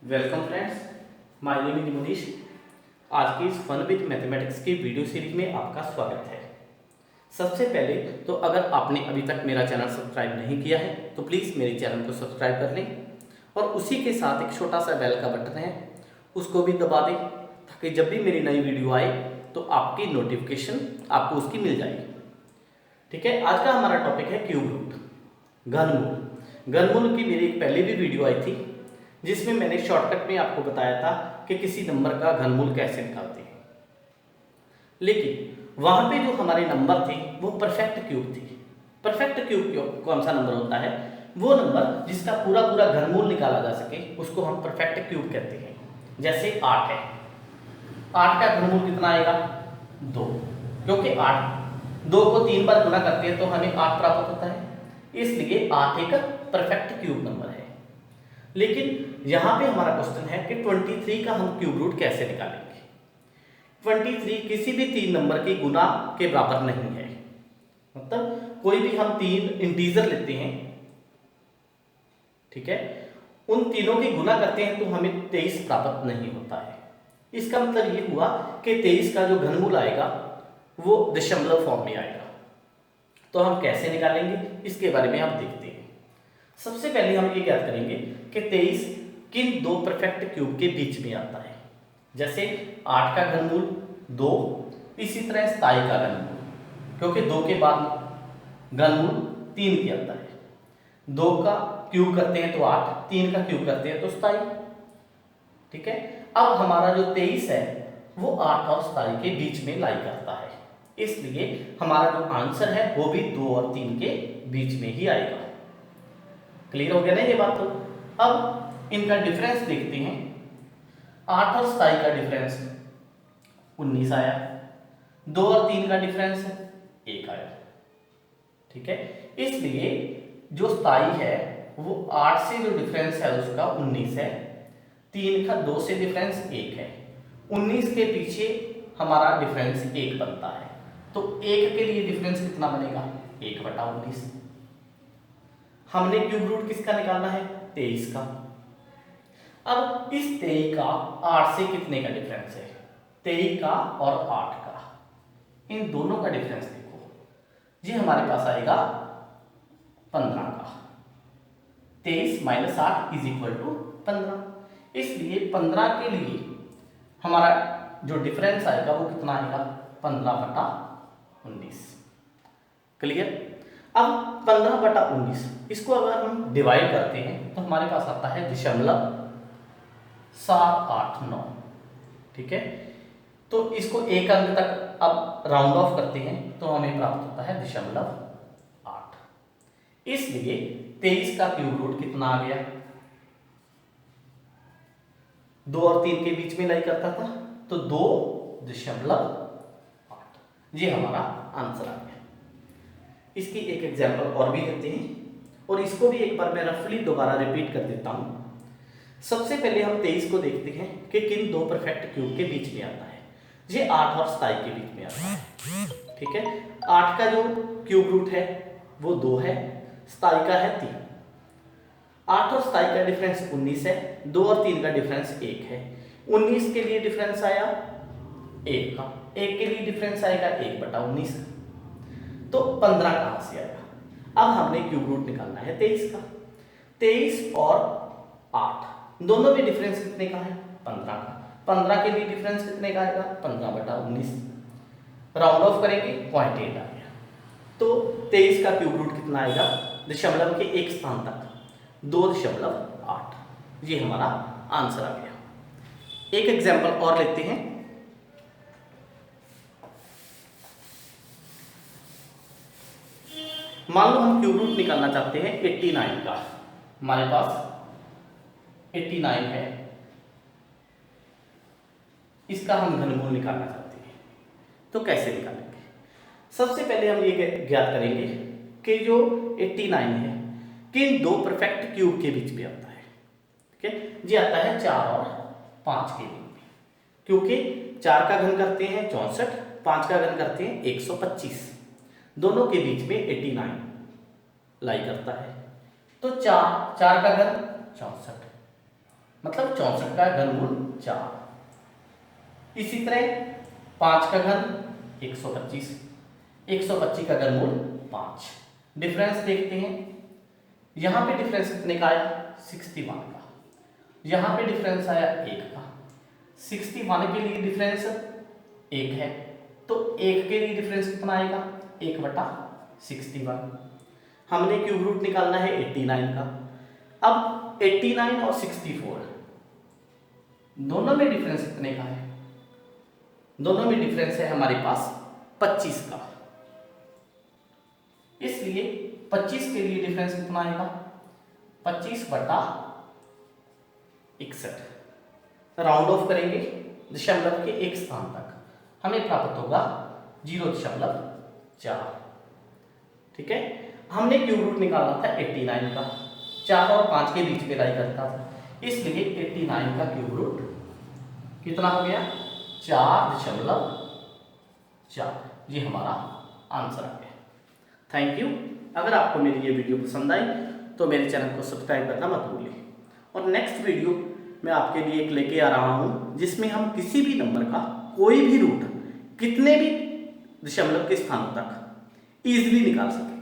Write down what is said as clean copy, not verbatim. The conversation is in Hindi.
Welcome friends, my name is Munish. आज की इस फन विद मैथमेटिक्स की वीडियो सीरीज में आपका स्वागत है। सबसे पहले तो अगर आपने अभी तक मेरा चैनल सब्सक्राइब नहीं किया है तो प्लीज़ मेरे चैनल को सब्सक्राइब कर लें और उसी के साथ एक छोटा सा बेल का बटन है उसको भी दबा दें ताकि जब भी मेरी नई वीडियो आए तो आपकी नोटिफिकेशन आपको उसकी मिल जाएगी। ठीक है, आज का हमारा टॉपिक है क्यूब रूट, घनमूल। घनमूल की मेरी एक पहले भी वीडियो आई थी जिसमें मैंने शॉर्टकट में आपको बताया था कि किसी नंबर का घनमूल कैसे निकालते हैं, लेकिन वहां पे जो हमारे नंबर थे वो परफेक्ट क्यूब थे। परफेक्ट क्यूब कौन सा नंबर होता है? वो नंबर जिसका पूरा पूरा घनमूल निकाला जा सके उसको हम परफेक्ट क्यूब कहते हैं। जैसे 8 है, 8 का घनमूल कितना आएगा? 2, क्योंकि 8 2 को 3 बार गुना करते हैं तो हमें 8 प्राप्त होता है, इसलिए 8 एक परफेक्ट क्यूब नंबर है। लेकिन यहाँ पे हमारा क्वेश्चन है कि 23 का हम क्यूब रूट कैसे निकालेंगे। 23 किसी भी 3 नंबर के गुना के बराबर नहीं है। मतलब कोई भी हम 3 इंटीजर लेते हैं, ठीक है, उन तीनों की गुना करते हैं तो हमें 23 प्राप्त नहीं होता है। इसका मतलब ये हुआ कि 23 का जो घनमूल आएगा वो दशमलव फॉर्म में आएगा। तो हम कैसे निकालेंगे इसके बारे में आप देखते हैं। सबसे पहले हम ये ज्ञात करेंगे कि 23 किन दो परफेक्ट क्यूब के बीच में आता है। जैसे 8 का घनमूल 2, इसी तरह 27 का घनमूल, क्योंकि 2 के बाद घनमूल 3 की आता है। 2 का क्यूब करते हैं तो 8, 3 का क्यूब करते हैं तो 27। ठीक है, अब हमारा जो 23 है वो 8 और 27 के बीच में लाई करता है, इसलिए हमारा जो आंसर है वो भी 2 और 3 के बीच में ही आएगा। क्लियर हो गया ना ये बात? तो अब इनका डिफरेंस देखते हैं। 8 और 27 का डिफरेंस 19 आया, 2 और 3 का डिफरेंस 1 आया। ठीक है, इसलिए जो 27 है वो 8 से जो डिफरेंस है उसका 19 है, 3 का 2 से डिफरेंस 1 है। 19 के पीछे हमारा डिफरेंस 1 बनता है, तो 1 के लिए डिफरेंस कितना बनेगा? 1/19। हमने क्यूब रूट किसका निकालना है? 23 का। अब इस 23 का 8 से कितने का डिफरेंस है? 23 का और 8 का, इन दोनों का डिफरेंस देखो, ये हमारे पास आएगा 15 का। 23 - 8 = 15, इसलिए 15 के लिए हमारा जो डिफरेंस आएगा वो कितना आएगा? 15/19। क्लियर? अब 15/19 इसको अगर हम डिवाइड करते हैं तो हमारे पास आता है 0.789। ठीक है, तो इसको एक अंक तक अब राउंड ऑफ करते हैं तो हमें प्राप्त होता है 0.8। इसलिए 23 का क्यूब रूट कितना आ गया? 2 और 3 के बीच में लाई करता था तो 2.8, ये हमारा आंसर आ गया। इसकी एक एग्जाम्पल और भी लेते हैं और इसको भी एक बार मैं रफली दोबारा रिपीट कर देता हूं। सबसे पहले हम 23 को देखते हैं कि किन दो परफेक्ट क्यूब के बीच में आता है। ये 8 और 27 के बीच में आता है। ठीक है, 8 का जो क्यूब रूट है वो 2 है, 27 का है 3। 8 और 27 का डिफरेंस 19 है, 2 और 3 का डिफरेंस 1 है। 19 के लिए डिफरेंस आया 1 का, 1 के लिए डिफरेंस आएगा 1/19 का, तो 15 कहां से आएगा? अब हमने क्यूब रूट निकालना है 23 का। 23 और 8 दोनों में डिफरेंस कितने का है? 15 का। 15 के लिए डिफरेंस कितने का आएगा? 15/19। राउंड ऑफ करेंगे 0.8 आ गया, तो 23 का क्यूब रूट कितना आएगा? दशमलव के एक स्थान तक 2.8, ये हमारा आंसर आ गया। एक एग्जाम्पल और लेते हैं। मान लो हम क्यूब रूट निकालना चाहते हैं 89 का। हमारे पास 89 है, इसका हम घनमूल निकालना चाहते हैं, तो कैसे निकालेंगे? सबसे पहले हम ये ज्ञात करेंगे कि जो 89 है किन दो परफेक्ट क्यूब के बीच में आता है। ठीक है, ये आता है 4 और 5 के बीच में, क्योंकि 4 का घन करते हैं 64, 5 का घन करते हैं 125, दोनों के बीच में 89 लाई करता है। तो 4 का घन 64, मतलब 64 का घनमूल 4। इसी तरह 5 का घन 125, 125 का घनमूल 5। डिफरेंस देखते हैं, यहां पे डिफरेंस कितने का आया 61 का, यहां पे डिफरेंस आया 1 का। 61 के लिए डिफरेंस 1 है, तो 1 के लिए डिफरेंस कितना आएगा 1/61। हमने क्यूब रूट निकालना है 89 का। अब 89 और 64 दोनों में डिफरेंस कितने का है, दोनों में डिफरेंस है हमारे पास 25 का, इसलिए 25 के लिए डिफरेंस कितना आएगा 25/61। राउंड ऑफ करेंगे दशमलव के एक स्थान तक, हमें प्राप्त होगा 0.4। ठीक है, हमने क्यूब रूट निकालना था 89 का, 4 और 5 के बीच में लाई करता था, इसलिए 89 का क्यूब रूट कितना हो गया 4.4। ये हमारा आंसर आ गया। Thank you. अगर आपको मेरी ये वीडियो पसंद आई तो मेरे चैनल को सब्सक्राइब करना मत भूलिए, और नेक्स्ट वीडियो मैं आपके लिए एक लेके आ रहा हूँ जिसमें हम किसी भी नंबर का कोई भी रूट कितने भी दशमलव के स्थानों तक इजीली निकाल सकें।